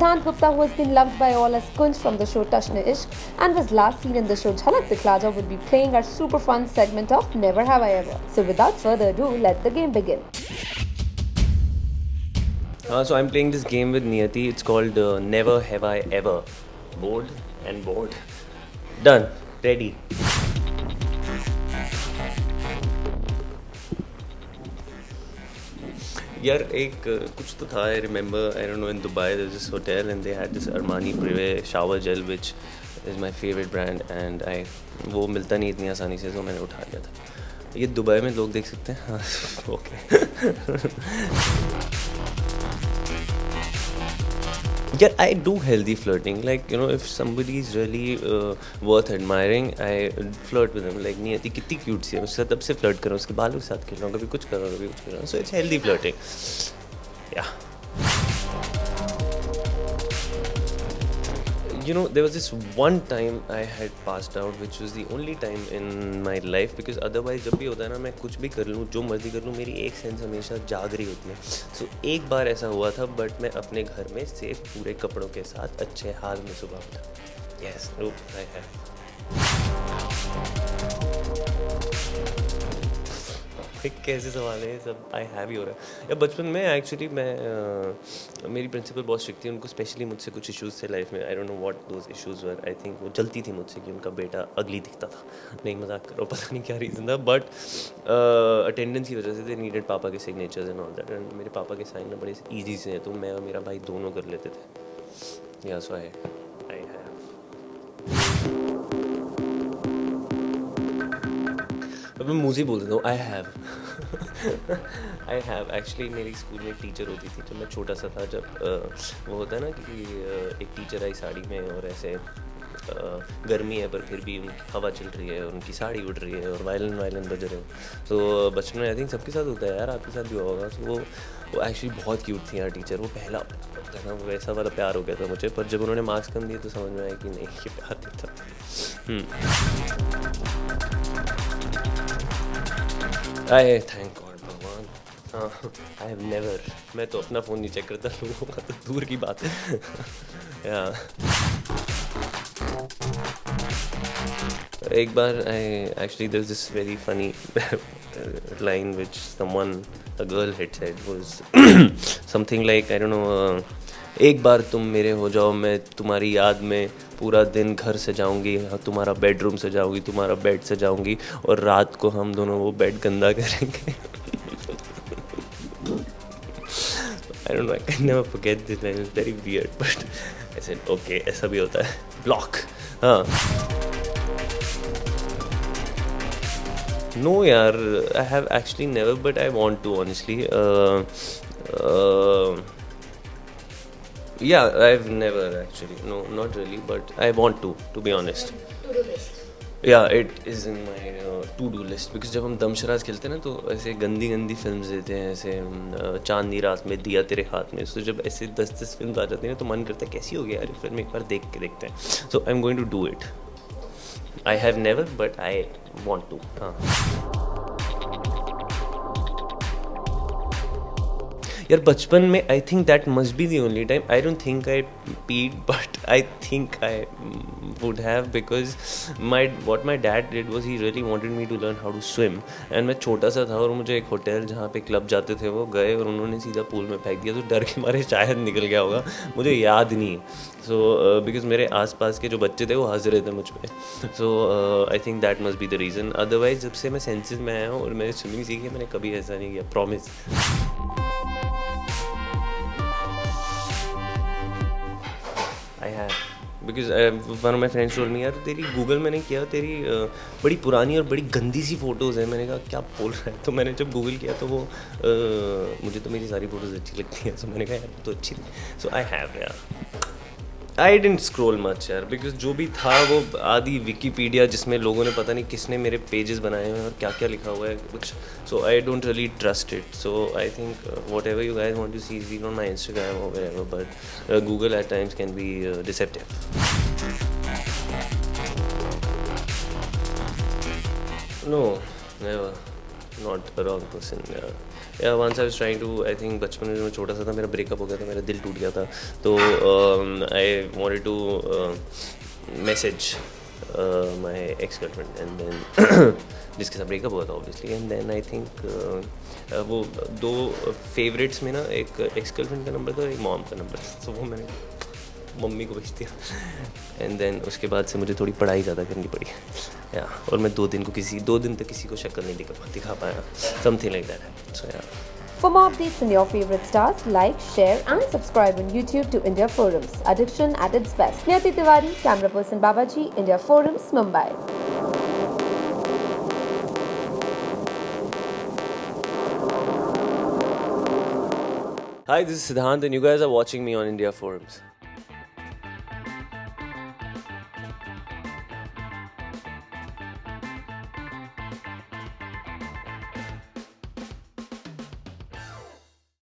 Siddhant Gupta, who has been loved by all as Kunj from the show Touch Na Ishq and was last seen in the show Jhalak Dikla Ja, would be playing our super fun segment of Never Have I Ever. So without further ado, let the game begin. So I'm playing this game with Niyati. It's called Never Have I Ever. Bored and bored. Done. Ready. यार एक कुछ तो था. I remember, I don't know, in Dubai there's this hotel and they had this Armani Privé shower gel which is my favorite brand and वो मिलता नहीं इतनी आसानी से, तो मैंने उठा लिया था. ये दुबई में लोग देख सकते हैं. हाँ okay. Yeah, I do healthy flirting. Like, you know, if somebody is really worth admiring, I flirt with them. Like, नियति कितनी cute सी है, उसके साथ तब से flirt कर रहा हूँ, उसके बालों के साथ खेल रहा हूँ, कभी कुछ कर रहा हूँ, कभी कुछ कर रहा हूँ. So it's healthy flirting. Yeah. You know, there was this one time I had passed out, which was the only time in my life, because otherwise जब भी होता है ना, मैं कुछ भी कर लूँ, जो मर्जी कर लूँ, मेरी एक सेंस हमेशा जाग रही होती है. So एक बार ऐसा हुआ था, बट मैं अपने घर में सेफ पूरे कपड़ों के साथ अच्छे हाल में सुबह उठा. Yes, no, I have. कैसे सवाल है सब. आई हैव ही हो रहा है. या बचपन में एक्चुअली मैं मेरी प्रिंसिपल बहुत स्ट्रिक्ट थी. उनको स्पेशली मुझसे कुछ इश्यूज़ थे लाइफ में. I don't know what those issues were. I think वो जलती थी मुझसे कि उनका बेटा अगली दिखता था. नहीं, मजाक कर रहा हूँ, पता नहीं क्या रीज़न था, बट अटेंडेंस की वजह से दे नीडेड पापा के signatures and all that. And मेरे पापा के साइन ना बड़े ईजी से हैं, तो मैं और मेरा भाई दोनों कर लेते थे. या सो आई हैव. अब मैं मुझे बोल देता हूँ. I have actually. मेरी स्कूल में एक टीचर होती थी जब मैं छोटा सा था. जब वो होता है ना कि एक टीचर आई साड़ी में और ऐसे गर्मी है पर फिर भी उनकी हवा चल रही है और उनकी साड़ी उड़ रही है और वायलिन बज रहे हो. तो बचपन में आई थिंक सबके साथ होता है यार, आपके साथ भी होगा. तो वो एक्चुअली बहुत क्यूट थी यार टीचर. वो पहला ना वैसा वाला प्यार हो गया था मुझे. पर जब उन्होंने मार्क्स कम दिए तो समझ में आया कि नहीं, ये प्यार नहीं था. आई थैंक गॉड भगवान. हाँ, आई हैव नेवर. मैं तो अपना फ़ोन नहीं चेक करता, लोगों का तो दूर की बात है. या एक बार actually there's this very funny line which a girl had said was something like, I don't know, एक बार तुम मेरे हो जाओ, मैं तुम्हारी याद में पूरा दिन घर सजाऊंगी, तुम्हारा बेडरूम सजाऊंगी, तुम्हारा बेड सजाऊंगी और रात को हम दोनों वो बेड गंदा करेंगे. I don't know, I can never forget this line. It's very weird, but I said okay, ऐसा भी होता है. Block. हाँ. No यार, I have actually never, but I want to honestly. Yeah, I've never actually. No, not really, but I want to be honest. To-do list. Yeah, it is in my to-do list, because जब हम dumb charades खेलते हैं ना, तो ऐसे गंदी films देते हैं, ऐसे चांदनी रात में दिया तेरे हाथ में. तो जब ऐसे 10 फिल्म आ जाती हैं ना, तो मन करता है कैसी होगी यार फिल्म, एक बार देख के देखते हैं. So I'm going to do it. I have never, but I want to. हाँ. यार बचपन में I think that must be the only time. I don't think I peed, but I think I would have, because what my dad did was he really wanted me to learn how to swim. And मैं छोटा सा था और मुझे एक hotel जहाँ पे club जाते थे वो गए और उन्होंने सीधा पूल में फेंक दिया. तो डर के मारे शायद निकल गया होगा, मुझे याद नहीं. So because मेरे आसपास के जो बच्चे थे वो हंस रहे थे मुझ पे. So I think that must be the reason. Otherwise जब से मैं सेंसेस में आया हूँ और मैंने स्विमिंग सीखी है, मैंने कभी ऐसा नहीं किया. Promise. I have. Because one of my friends told me, यार तेरी गूगल मैंने किया, तेरी बड़ी पुरानी और बड़ी गंदी सी फ़ोटोज़ हैं. मैंने कहा क्या बोल रहा है. तो मैंने जब गूगल किया तो वो मुझे तो मेरी सारी फ़ोटोज़ अच्छी लगती हैं. तो मैंने कहा यार तो अच्छी थी. सो आई हैव यार. आई डिडंट स्क्रॉल मच यार, बिकॉज जो भी था वो आदि विकीपीडिया जिसमें लोगों ने पता नहीं किसने मेरे पेजेस बनाए हैं और क्या क्या लिखा हुआ है. So I don't really trust it. So I think whatever you guys want to see is on my Instagram और wherever, but Google at times can be deceptive. No, never. not a wrong person. Yeah, once I was trying to, I think बचपन में जब मैं छोटा सा था, मेरा breakup हो गया था, मेरा दिल टूट गया था, तो I wanted to message my ex-girlfriend and then जिसके साथ ब्रेकअप हुआ था obviously, and then I think वो दो favorites में ना एक ex-girlfriend का नंबर था, एक mom का नंबर था, तो वो मैंने मम्मी को भेज दिया एंड देन उसके बाद से मुझे थोड़ी पढ़ाई ज़्यादा करनी पड़ी या और मैं 2 दिन तक किसी को शक्ल नहीं दिखा पाया समथिंग लाइक दैट सो या For more updates on your favorite stars, like, share and subscribe on YouTube to India Forums. Addiction at its best. Niyati Tiwari, camera person Babaji, India Forums, Mumbai. Hi, this is Siddhant and you guys are watching me on India Forums.